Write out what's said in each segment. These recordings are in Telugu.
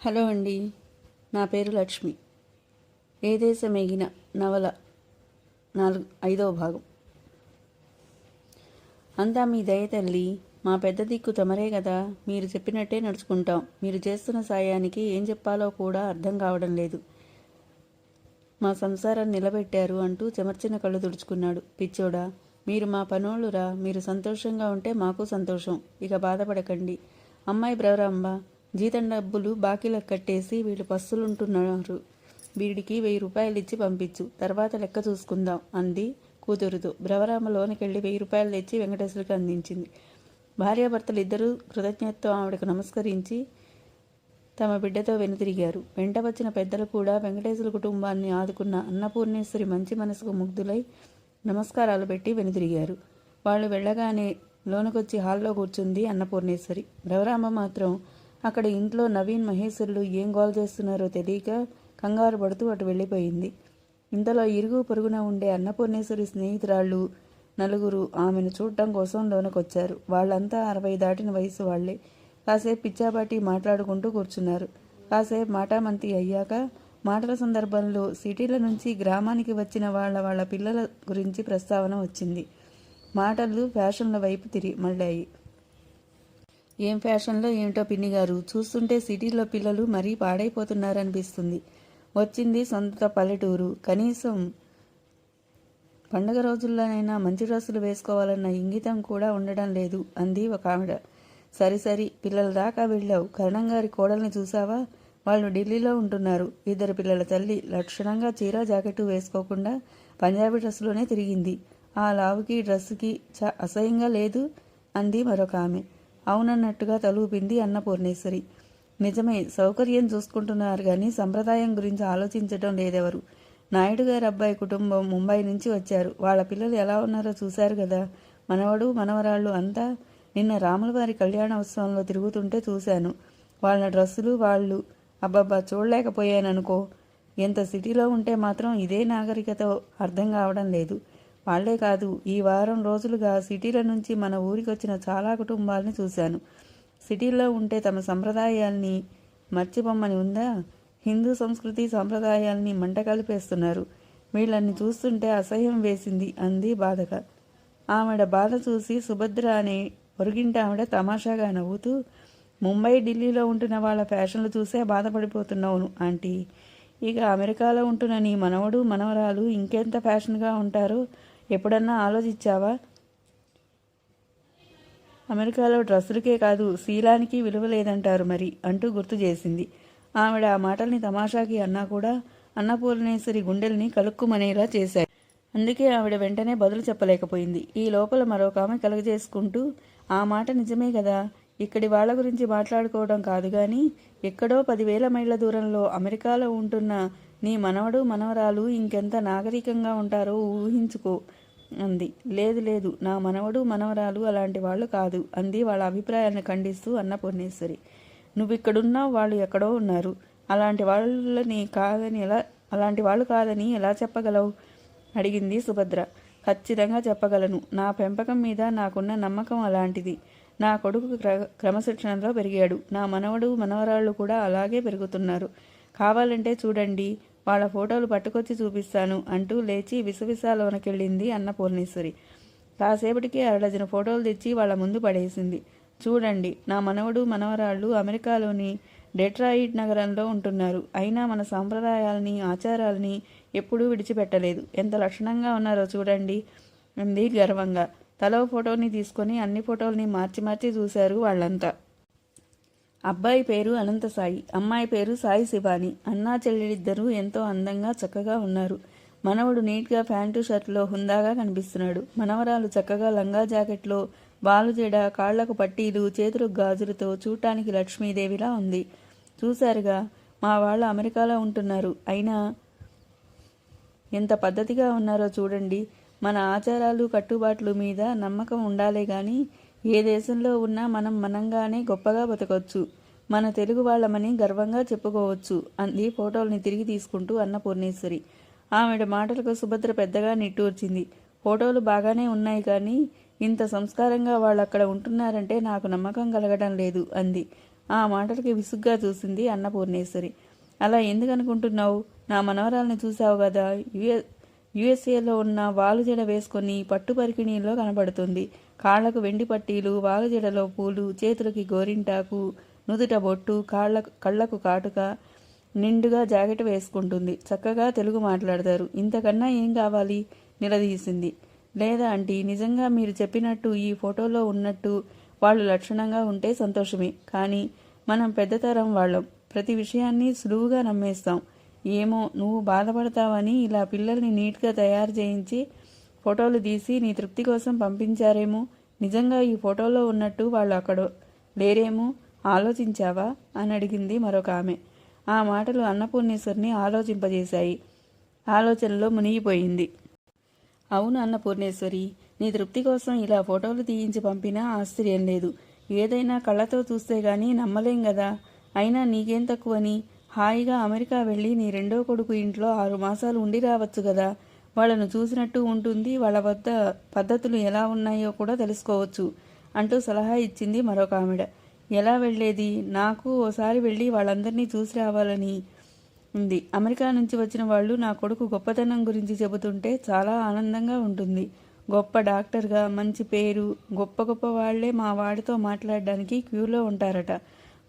హలో అండి. నా పేరు లక్ష్మి. ఏ దేశమెగిన నవల 5వ భాగం. అంతా మీ దయ తల్లి. మా పెద్ద దిక్కు తమరే కదా. మీరు చెప్పినట్టే నడుచుకుంటాం. మీరు చేస్తున్న సాయానికి ఏం చెప్పాలో కూడా అర్థం కావడం లేదు. మా సంసారాన్ని నిలబెట్టారు అంటూ చెమర్చిన కళ్ళు తుడుచుకున్నాడు. పిచ్చోడా, మీరు మా పనోళ్ళురా. మీరు సంతోషంగా ఉంటే మాకు సంతోషం. ఇక బాధపడకండి. అమ్మాయి బ్రవరాంబ, జీతం డబ్బులు బాకీలకు కట్టేసి వీళ్ళు పస్తులుంటున్నారు. వీడికి 1000 రూపాయలు ఇచ్చి పంపించు, తర్వాత లెక్క చూసుకుందాం అంది కూతురుతో. బ్రవరామ లోనికెళ్ళి 1000 రూపాయలు తెచ్చి వెంకటేశ్వరికి అందించింది. భార్యాభర్తలు ఇద్దరూ కృతజ్ఞతతో ఆవిడకు నమస్కరించి తమ బిడ్డతో వెనుతిరిగారు. వెంట వచ్చిన పెద్దలు కూడా వెంకటేశ్వర కుటుంబాన్ని ఆదుకున్న అన్నపూర్ణేశ్వరి మంచి మనసుకు ముగ్ధులై నమస్కారాలు పెట్టి వెనుతిరిగారు. వాళ్ళు వెళ్ళగానే లోనకొచ్చి హాల్లో కూర్చుంది అన్నపూర్ణేశ్వరి. బ్రవరామ మాత్రం అక్కడ ఇంట్లో నవీన్ మహేశ్వరులు ఏం గోల్ చేస్తున్నారో తెలియక కంగారు పడుతూ అటు వెళ్ళిపోయింది. ఇంతలో ఇరుగు పొరుగున ఉండే అన్నపూర్ణేశ్వరి స్నేహితురాళ్ళు నలుగురు ఆమెను చూడటం కోసం లోనకొచ్చారు. వాళ్ళంతా 60 దాటిన వయసు వాళ్లే. కాసేపు పిచ్చాపాటి మాట్లాడుకుంటూ కూర్చున్నారు. కాసేపు మాటామంతి అయ్యాక మాటల సందర్భంలో సిటీల నుంచి గ్రామానికి వచ్చిన వాళ్ళ పిల్లల గురించి ప్రస్తావన వచ్చింది. మాటలు ఫ్యాషన్ల వైపు మళ్ళాయి. ఏం ఫ్యాషన్లో ఏమిటో పిన్నిగారు, చూస్తుంటే సిటీలో పిల్లలు మరీ పాడైపోతున్నారనిపిస్తుంది. వచ్చింది సొంత పల్లెటూరు, కనీసం పండగ రోజుల్లోనైనా మంచి డ్రెస్సులు వేసుకోవాలన్న ఇంగితం కూడా ఉండడం లేదు అంది ఒక ఆవిడ. సరి పిల్లల దాకా వెళ్ళావు. కరణంగారి కోడల్ని చూసావా? వాళ్ళు ఢిల్లీలో ఉంటున్నారు. 2 పిల్లల తల్లి లక్షణంగా చీర జాకెట్టు వేసుకోకుండా పంజాబీ డ్రెస్సులోనే తిరిగింది. ఆ లావుకి డ్రెస్సుకి అసహ్యంగా లేదు అంది మరొక ఆమె. అవునన్నట్టుగా తలూపింది అన్నపూర్ణేశ్వరి. నిజమే, సౌకర్యం చూసుకుంటున్నారు కానీ సంప్రదాయం గురించి ఆలోచించడం లేదెవరు. నాయుడు గారి అబ్బాయి కుటుంబం ముంబై నుంచి వచ్చారు. వాళ్ళ పిల్లలు ఎలా ఉన్నారో చూశారు కదా. మనవడు మనవరాళ్ళు అంతా నిన్న రాములవారి కళ్యాణ ఉత్సవంలో తిరుగుతుంటే చూశాను. వాళ్ళ డ్రెస్సులు వాళ్ళు అబ్బబ్బా చూడలేకపోయాననుకో. ఎంత సిటీలో ఉంటే మాత్రం ఇదే నాగరికత అర్థం కావడం లేదు. వాళ్లే కాదు, ఈ వారం రోజులుగా సిటీల నుంచి మన ఊరికి వచ్చిన చాలా కుటుంబాలని చూశాను. సిటీల్లో ఉంటే తమ సంప్రదాయాల్ని మర్చిపోమ్మని ఉందా? హిందూ సంస్కృతి సంప్రదాయాల్ని మంట కలిపేస్తున్నారు. వీళ్ళని చూస్తుంటే అసహ్యం వేసింది అంది బాధగా. ఆవిడ బాధ చూసి సుభద్ర అనే ఒరుగింటి ఆవిడ తమాషాగా నవ్వుతూ, ముంబై ఢిల్లీలో ఉంటున్న వాళ్ళ ఫ్యాషన్లు చూసే బాధపడిపోతున్నావును ఆంటీ. ఇక అమెరికాలో ఉంటున్న నీ మనవడు మనవరాలు ఇంకెంత ఫ్యాషన్గా ఉంటారో ఎప్పుడన్నా ఆలోచించావా? అమెరికాలో డ్రెస్సులకే కాదు శీలానికి విలువ లేదంటారు మరి అంటూ గుర్తు చేసింది. ఆవిడ ఆ మాటల్ని తమాషాకి అన్నా కూడా అన్నపూర్ణేశ్వరి గుండెల్ని కలుక్కుమనేలా చేశాయి. అందుకే ఆవిడ వెంటనే బదులు చెప్పలేకపోయింది. ఈ లోపల మరొక ఆమె కలుగజేసుకుంటూ, ఆ మాట నిజమే కదా. ఇక్కడి వాళ్ల గురించి మాట్లాడుకోవడం కాదు కానీ ఎక్కడో 10,000 మైళ్ళ దూరంలో అమెరికాలో ఉంటున్న నీ మనవడు మనవరాలు ఇంకెంత నాగరికంగా ఉంటారో ఊహించుకో అంది. లేదు, నా మనవడు మనవరాలు అలాంటి వాళ్ళు కాదు అంది వాళ్ళ అభిప్రాయాన్ని ఖండిస్తూ అన్నపూర్ణేశ్వరి. నువ్విక్కడున్నావు, వాళ్ళు ఎక్కడో ఉన్నారు. అలాంటి వాళ్ళు కాదని ఎలా చెప్పగలవు అడిగింది సుభద్ర. ఖచ్చితంగా చెప్పగలను. నా పెంపకం మీద నాకున్న నమ్మకం అలాంటిది. నా కొడుకు క్రమశిక్షణలో పెరిగాడు. నా మనవడు మనవరాళ్ళు కూడా అలాగే పెరుగుతున్నారు. కావాలంటే చూడండి, వాళ్ళ ఫోటోలు పట్టుకొచ్చి చూపిస్తాను అంటూ లేచి విసవిసాలోనకెళ్ళింది అన్నపూర్ణేశ్వరి. కాసేపటికి 6 ఫోటోలు తెచ్చి వాళ్ళ ముందు పడేసింది. చూడండి, నా మనవడు మనవరాళ్ళు అమెరికాలోని డెట్రాయిట్ నగరంలో ఉంటున్నారు. అయినా మన సాంప్రదాయాలని ఆచారాలని ఎప్పుడూ విడిచిపెట్టలేదు. ఎంత లక్షణంగా ఉన్నారో చూడండి అంది గర్వంగా. తలో ఫోటోని తీసుకొని అన్ని ఫోటోల్ని మార్చి చూశారు వాళ్ళంతా. అబ్బాయి పేరు అనంతసాయి, అమ్మాయి పేరు సాయి శివాని. అన్నా చెల్లెలిద్దరూ ఎంతో అందంగా చక్కగా ఉన్నారు. మనవడు నీట్గా ప్యాంటు షర్ట్లో హుందాగా కనిపిస్తున్నాడు. మనవరాలు చక్కగా లంగా జాకెట్లో వాలుజెడ, కాళ్లకు పట్టీలు, చేతులకు గాజులతో చూడటానికి లక్ష్మీదేవిలా ఉంది. చూశారుగా, మా వాళ్ళు అమెరికాలో ఉంటున్నారు. అయినా ఎంత పద్ధతిగా ఉన్నారో చూడండి. మన ఆచారాలు కట్టుబాట్ల మీద నమ్మకం ఉండాలే గాని ఏ దేశంలో ఉన్నా మనంగానే గొప్పగా బతకొచ్చు. మన తెలుగు వాళ్ళమని గర్వంగా చెప్పుకోవచ్చు అంది ఫోటోల్ని తిరిగి తీసుకుంటూ అన్నపూర్ణేశ్వరి. ఆవిడ మాటలకు సుభద్ర పెద్దగా నిట్టూర్చింది. ఫోటోలు బాగానే ఉన్నాయి కానీ ఇంత సంస్కారంగా వాళ్ళు అక్కడ ఉంటున్నారంటే నాకు నమ్మకం కలగడం లేదు అంది. ఆ మాటలకి విసుగ్గా చూసింది అన్నపూర్ణేశ్వరి. అలా ఎందుకు అనుకుంటున్నావు? నా మనవరాల్ని చూసావు కదా, యుఎస్ఏలో ఉన్న వాలుజడ వేసుకొని పట్టు పరికిణీల్లో కనబడుతుంది. కాళ్లకు వెండి పట్టీలు, వాలుజడలో పూలు, చేతులకి గోరింటాకు, నుదుట బొట్టు, కళ్లకు కాటుక, నిండుగా జాకెట్ వేసుకుంటుంది. చక్కగా తెలుగు మాట్లాడతారు. ఇంతకన్నా ఏం కావాలి? నిలదీసింది. లేదా ఆంటీ, నిజంగా మీరు చెప్పినట్టు ఈ ఫోటోలో ఉన్నట్టు వాళ్ళు లక్షణంగా ఉంటే సంతోషమే. కానీ మనం పెద్దతరం వాళ్ళం, ప్రతి విషయాన్ని సులువుగా నమ్మేస్తాం. ఏమో, నువ్వు బాధపడతావని ఇలా పిల్లల్ని నీట్గా తయారు చేయించి ఫోటోలు తీసి నీ తృప్తి కోసం పంపించారేమో. నిజంగా ఈ ఫోటోలో ఉన్నట్టు వాళ్ళు అక్కడ లేరేమో. ఆలోచించావా అని అడిగింది మరొక ఆమె. ఆ మాటలు అన్నపూర్ణేశ్వరిని ఆలోచింపజేశాయి. ఆలోచనలో మునిగిపోయింది. అవును అన్నపూర్ణేశ్వరి, నీ తృప్తి కోసం ఇలా ఫోటోలు తీయించి పంపినా ఆశ్చర్యం లేదు. ఏదైనా కళ్ళతో చూస్తే గానీ నమ్మలేం కదా. అయినా నీకేం తక్కువని? హాయిగా అమెరికా వెళ్ళి నీ రెండో కొడుకు ఇంట్లో 6 మాసాలు ఉండి రావచ్చు కదా. వాళ్ళను చూసినట్టు ఉంటుంది, వాళ్ళ వద్ద పద్ధతులు ఎలా ఉన్నాయో కూడా తెలుసుకోవచ్చు అంటూ సలహా ఇచ్చింది మరొక ఆవిడ. ఎలా వెళ్ళేది? నాకు ఓసారి వెళ్ళి వాళ్ళందరినీ చూసి రావాలని ఉంది. అమెరికా నుంచి వచ్చిన వాళ్ళు నా కొడుకు గొప్పతనం గురించి చెబుతుంటే చాలా ఆనందంగా ఉంటుంది. గొప్ప డాక్టర్గా, మంచి పేరు, గొప్ప గొప్ప వాళ్లే మా వాడితో మాట్లాడడానికి క్యూలో ఉంటారట.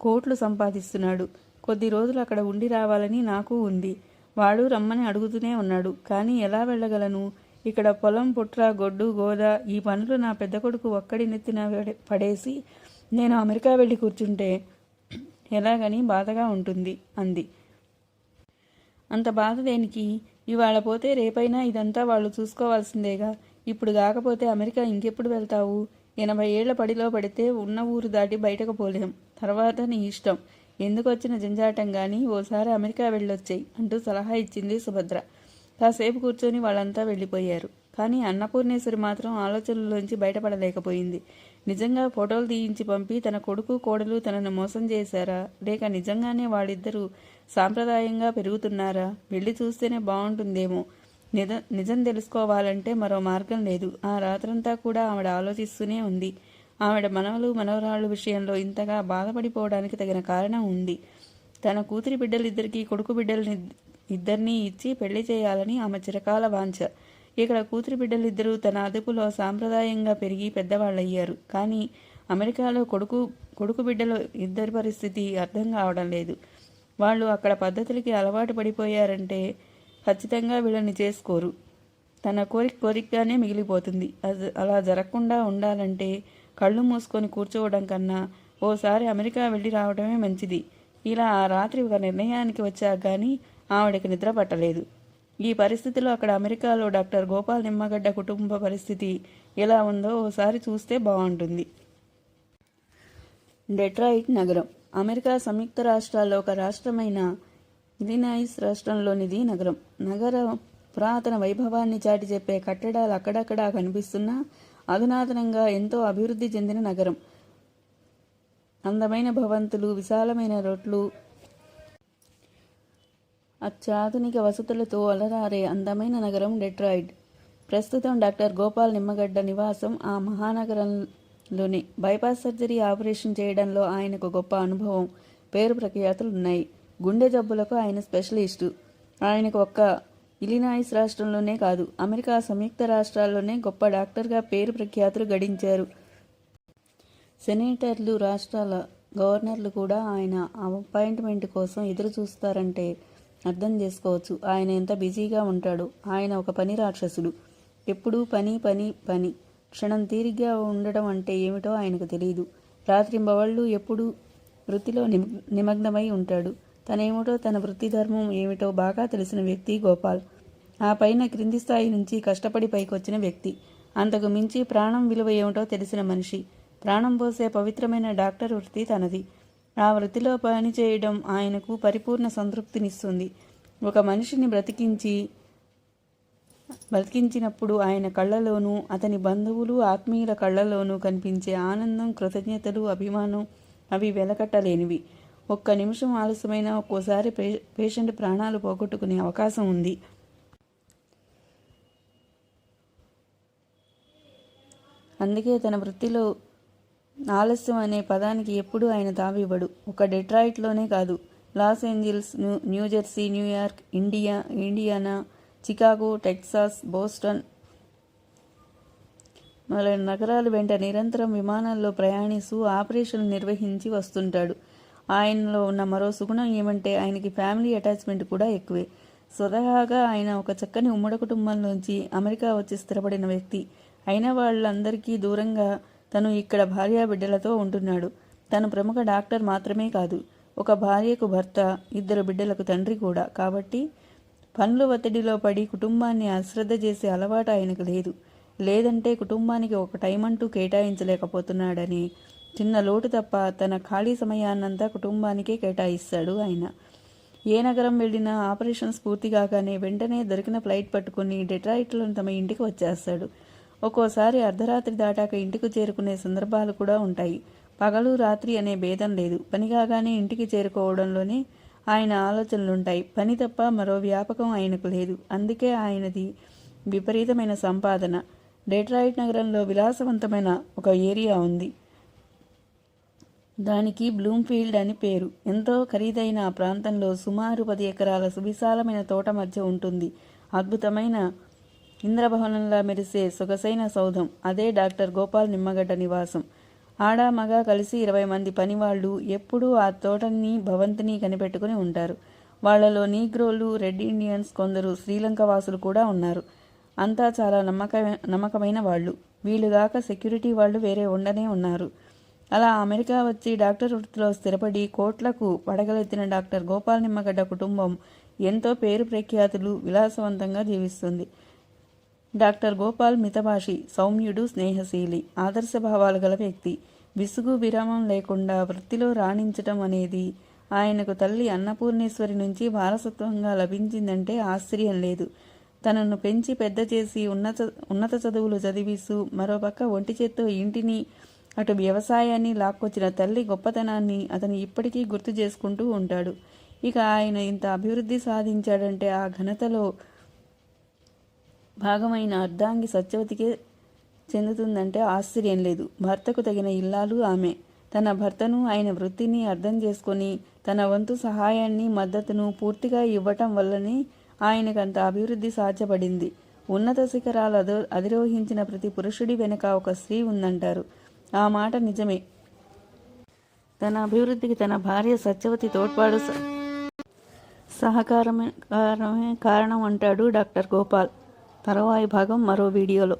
కోట్లు సంపాదిస్తున్నాడు. కొద్ది రోజులు అక్కడ ఉండి రావాలని నాకు ఉంది. వాడు రమ్మని అడుగుతూనే ఉన్నాడు. కానీ ఎలా వెళ్ళగలను? ఇక్కడ పొలం, పుట్ర, గొడ్డు, గోద, ఈ పనులు నా పెద్ద కొడుకు ఒక్కడి నెత్తిన పడేసి నేను అమెరికా వెళ్ళి కూర్చుంటే ఎలాగని బాధగా ఉంటుంది అంది. అంత బాధ దేనికి? ఇవాళ పోతే రేపైనా ఇదంతా వాళ్ళు చూసుకోవాల్సిందేగా. ఇప్పుడు కాకపోతే అమెరికా ఇంకెప్పుడు వెళ్తావు? 80 ఏళ్ల పడిలో పడితే ఉన్న ఊరు దాటి బయటకు పోలేం. తర్వాత నీ ఇష్టం. ఎందుకొచ్చిన జంజాటం గాని ఓసారి అమెరికా వెళ్ళొచ్చాయి అంటూ సలహా ఇచ్చింది సుభద్ర. కాసేపు కూర్చొని వాళ్ళంతా వెళ్ళిపోయారు. కానీ అన్నపూర్ణేశ్వరి మాత్రం ఆలోచనలోంచి బయటపడలేకపోయింది. నిజంగా ఫోటోలు తీయించి పంపి తన కొడుకు, కోడలు తనను మోసం చేశారా? లేక నిజంగానే వాళ్ళిద్దరూ సాంప్రదాయంగా పెరుగుతున్నారా? వెళ్ళి చూస్తేనే బాగుంటుందేమో. నిజం తెలుసుకోవాలంటే మరో మార్గం లేదు. ఆ రాత్రంతా కూడా ఆవిడ ఆలోచిస్తూనే ఉంది. ఆవిడ మనవలు, మనవరాళ్ళు విషయంలో ఇంతగా బాధపడిపోవడానికి తగిన కారణం ఉంది. తన కూతురి బిడ్డలిద్దరికీ కొడుకు బిడ్డలని ఇద్దరినీ ఇచ్చి పెళ్లి చేయాలని ఆమె చిరకాల వాంఛ. ఇక్కడ కూతురి బిడ్డలిద్దరూ తన అదుపులో సాంప్రదాయంగా పెరిగి పెద్దవాళ్ళయ్యారు. కానీ అమెరికాలో కొడుకు బిడ్డలు ఇద్దరి పరిస్థితి అర్థం కావడం లేదు. వాళ్ళు అక్కడ పద్ధతులకి అలవాటు పడిపోయారంటే ఖచ్చితంగా వీళ్ళని చేసుకోరు. తన కోరికగానే మిగిలిపోతుంది. అలా జరగకుండా ఉండాలంటే కళ్ళు మూసుకొని కూర్చోవడం కన్నా ఓసారి అమెరికా వెళ్ళి రావడమే మంచిది. ఇలా ఆ రాత్రి ఒక నిర్ణయానికి వచ్చాక కానీ ఆవిడకి నిద్ర పట్టలేదు. ఈ పరిస్థితిలో అక్కడ అమెరికాలో డాక్టర్ గోపాల్ నిమ్మగడ్డ కుటుంబ పరిస్థితి ఎలా ఉందో ఓసారి చూస్తే బాగుంటుంది. డెట్రాయిట్ నగరం అమెరికా సంయుక్త రాష్ట్రాల్లో ఒక రాష్ట్రమైన ఇలినాయిస్ రాష్ట్రంలోనిది నగరం. నగరం పురాతన వైభవాన్ని చాటి చెప్పే కట్టడాలు అక్కడక్కడా కనిపిస్తున్నా అధునాతనంగా ఎంతో అభివృద్ధి చెందిన నగరం. అందమైన భవంతులు, విశాలమైన రోడ్లు, అత్యాధునిక వసతులతో అలరారే అందమైన నగరం డెట్రాయిట్. ప్రస్తుతం డాక్టర్ గోపాల్ నిమ్మగడ్డ నివాసం ఆ మహానగరంలోనే. బైపాస్ సర్జరీ ఆపరేషన్ చేయడంలో ఆయనకు గొప్ప అనుభవం, పేరు ప్రఖ్యాతులున్నాయి. గుండె జబ్బులకు ఆయన స్పెషలిస్టు. ఆయనకు ఒక్క ఇలినాయిస్ రాష్ట్రంలోనే కాదు, అమెరికా సంయుక్త రాష్ట్రాల్లోనే గొప్ప డాక్టర్గా పేరు ప్రఖ్యాతులు గడించారు. సెనేటర్లు, రాష్ట్రాల గవర్నర్లు కూడా ఆయన అపాయింట్మెంట్ కోసం ఎదురు చూస్తారంటే అర్థం చేసుకోవచ్చు ఆయన ఎంత బిజీగా ఉంటాడో. ఆయన ఒక పని రాక్షసుడు. ఎప్పుడూ పని పని పని. క్షణం తీరిగ్గా ఉండడం అంటే ఏమిటో ఆయనకు తెలియదు. రాత్రింబవళ్ళు ఎప్పుడూ వృత్తిలో నిమగ్నమై ఉంటాడు. తనేమిటో, తన వృత్తి ధర్మం ఏమిటో బాగా తెలిసిన వ్యక్తి గోపాల్. ఆ పైన క్రింది స్థాయి నుంచి కష్టపడి పైకొచ్చిన వ్యక్తి. అంతకు మించి ప్రాణం విలువ ఏమిటో తెలిసిన మనిషి. ప్రాణం పోసే పవిత్రమైన డాక్టర్ వృత్తి తనది. ఆ వృత్తిలో పనిచేయడం ఆయనకు పరిపూర్ణ సంతృప్తినిస్తుంది. ఒక మనిషిని బ్రతికించినప్పుడు ఆయన కళ్ళలోనూ, అతని బంధువులు, ఆత్మీయుల కళ్ళలోనూ కనిపించే ఆనందం, కృతజ్ఞతలు, అభిమానం అవి వెలకట్టలేనివి. ఒక్క నిమిషం ఆలస్యమైన ఒక్కోసారి పేషెంట్ ప్రాణాలు పోగొట్టుకునే అవకాశం ఉంది. అందుకే తన వృత్తిలో ఆలస్యం అనే పదానికి ఎప్పుడూ ఆయన తావివ్వడు. ఒక డెట్రాయిట్లోనే కాదు, Los Angeles, New Jersey, New York, Indiana, Chicago, Texas, Boston మొదలైన నగరాల వెంట నిరంతరం విమానాల్లో ప్రయాణిస్తూ ఆపరేషన్లు నిర్వహించి వస్తుంటాడు. ఆయనలో ఉన్న మరో సుగుణం ఏమంటే ఆయనకి ఫ్యామిలీ అటాచ్మెంట్ కూడా ఎక్కువే. స్వతహాగా ఆయన ఒక చక్కని ఉమ్మడి కుటుంబంలోంచి అమెరికా వచ్చి స్థిరపడిన వ్యక్తి. అయిన వాళ్ళందరికీ దూరంగా తను ఇక్కడ భార్యాబిడ్డలతో ఉంటున్నాడు. తను ప్రముఖ డాక్టర్ మాత్రమే కాదు, ఒక భార్యకు భర్త, 2 బిడ్డలకు తండ్రి కూడా. కాబట్టి పనుల ఒత్తిడిలో పడి కుటుంబాన్ని అశ్రద్ధ చేసే అలవాటు ఆయనకు లేదు. లేదంటే కుటుంబానికి ఒక టైం అంటూ కేటాయించలేకపోతున్నాడని చిన్న లోటు తప్ప తన ఖాళీ సమయాన్నంతా కుటుంబానికే కేటాయిస్తాడు ఆయన. ఏ నగరం వెళ్ళినా ఆపరేషన్స్ పూర్తి కాగానే వెంటనే దొరికిన ఫ్లైట్ పట్టుకుని డెట్రాయిట్లో తమ ఇంటికి వచ్చేస్తాడు. ఒక్కోసారి అర్ధరాత్రి దాటాక ఇంటికి చేరుకునే సందర్భాలు కూడా ఉంటాయి. పగలు రాత్రి అనే భేదం లేదు. పని కాగానే ఇంటికి చేరుకోవడంలోనే ఆయన ఆలోచనలుంటాయి. పని తప్ప మరో వ్యాపకం ఆయనకు లేదు. అందుకే ఆయనది విపరీతమైన సంపాదన. డెట్రాయిట్ నగరంలో విలాసవంతమైన ఒక ఏరియా ఉంది. దానికి బ్లూమ్ఫీల్డ్ అని పేరు. ఎంతో ఖరీదైన ఆ ప్రాంతంలో సుమారు 10 ఎకరాల సువిశాలమైన తోట మధ్య ఉంటుంది అద్భుతమైన ఇంద్రభవనంలా మెరిసే సొగసైన సౌధం. అదే డాక్టర్ గోపాల్ నిమ్మగడ్డ నివాసం. ఆడా మగ కలిసి 20 మంది పనివాళ్లు ఎప్పుడూ ఆ తోటని భవంతిని కనిపెట్టుకుని ఉంటారు. వాళ్లలో నీగ్రోలు, రెడ్ ఇండియన్స్, కొందరు శ్రీలంక వాసులు కూడా ఉన్నారు. అంతా చాలా నమ్మకమైన వాళ్ళు. వీళ్ళుగాక సెక్యూరిటీ వాళ్ళు వేరే ఉండనే ఉన్నారు. అలా అమెరికా వచ్చి డాక్టర్ వృత్తిలో స్థిరపడి కోట్లకు పడగలెత్తిన డాక్టర్ గోపాల్ నిమ్మగడ్డ కుటుంబం ఎంతో పేరు ప్రఖ్యాతులు, విలాసవంతంగా జీవిస్తుంది. డాక్టర్ గోపాల్ మితభాషి, సౌమ్యుడు, స్నేహశీలి, ఆదర్శభావాలు గల వ్యక్తి. విసుగు విరామం లేకుండా వృత్తిలో రాణించటం అనేది ఆయనకు తల్లి అన్నపూర్ణేశ్వరి నుంచి వారసత్వంగా లభించిందంటే ఆశ్చర్యం లేదు. తనను పెంచి పెద్ద చేసి ఉన్నత చదువులు చదివిస్తూ మరోపక్క ఒంటి చేత్తో ఇంటిని అటు వ్యవసాయాన్ని లాక్కొచ్చిన తల్లి గొప్పతనాన్ని అతను ఇప్పటికీ గుర్తు చేసుకుంటూ ఉంటాడు. ఇక ఆయన ఇంత అభివృద్ధి సాధించాడంటే ఆ ఘనతలో భాగమైన అర్ధాంగి సత్యవతికే చెందుతుందంటే ఆశ్చర్యం లేదు. భర్తకు తగిన ఇల్లాలు ఆమె. తన భర్తను, ఆయన వృత్తిని అర్థం చేసుకొని తన వంతు సహాయాన్ని, మద్దతును పూర్తిగా ఇవ్వటం వల్లనే ఆయనకంత అభివృద్ధి సాధ్యపడింది. ఉన్నత శిఖరాలు అధిరోహించిన ప్రతి పురుషుడి వెనుక ఒక స్త్రీ ఉందంటారు. ఆ మాట నిజమే. తన అభివృద్ధికి తన భార్య సత్యవతి తోడ్పాటు సహకారమే కారణం అంటాడు డాక్టర్ గోపాల్. తరువాయి భాగం మరో వీడియోలో.